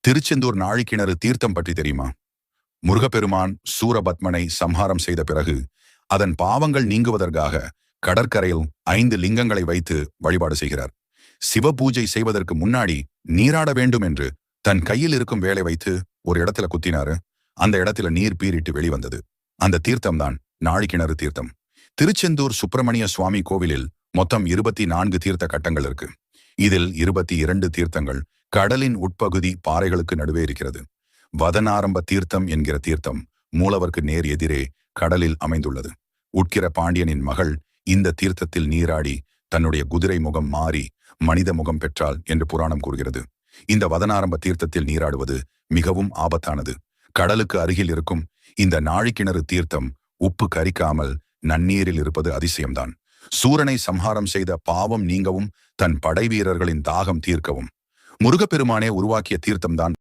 திருச்செந்தூர் நாழிக்கிணறு தீர்த்தம் பற்றி தெரியுமா? முருகப்பெருமான் சூரபத்மனை சம்ஹாரம் செய்த பிறகு அதன் பாவங்கள் நீங்குவதற்காக கடற்கரையில் 5 லிங்கங்களை வைத்து வழிபாடு செய்கிறார். சிவபூஜை செய்வதற்கு முன்னாடி நீராட வேண்டும் என்று தன் கையில் இருக்கும் வேலை வைத்து ஒரு இடத்துல குத்தினாரு. அந்த இடத்துல நீர் பீரிட்டு வெளிவந்தது. அந்த தீர்த்தம் தான் நாழிக்கிணறு தீர்த்தம். திருச்செந்தூர் சுப்பிரமணிய சுவாமி கோவிலில் மொத்தம் 24 தீர்த்த கட்டங்கள் இருக்கு. இதில் 22 தீர்த்தங்கள் கடலின் உட்பகுதி பாறைகளுக்கு நடுவே இருக்கிறது. வதனாரம்ப தீர்த்தம் என்கிற தீர்த்தம் மூலவருக்கு நேர் எதிரே கடலில் அமைந்துள்ளது. உட்கிற பாண்டியனின் மகள் இந்த தீர்த்தத்தில் நீராடி தன்னுடைய குதிரை முகம் மாறி மனித முகம் பெற்றாள் என்று புராணம் கூறுகிறது. இந்த வதனாரம்ப தீர்த்தத்தில் நீராடுவது மிகவும் ஆபத்தானது. கடலுக்கு அருகில் இருக்கும் இந்த நாழிக்கிணறு தீர்த்தம் உப்பு கரிக்காமல் நன்னீரில் இருப்பது அதிசயம்தான். சூரனை சம்ஹாரம் செய்த பாவம் நீங்கவும் தன் படை வீரர்களின் தாகம் தீர்க்கவும் முருகப்பெருமானே உருவாக்கிய தீர்த்தம்தான்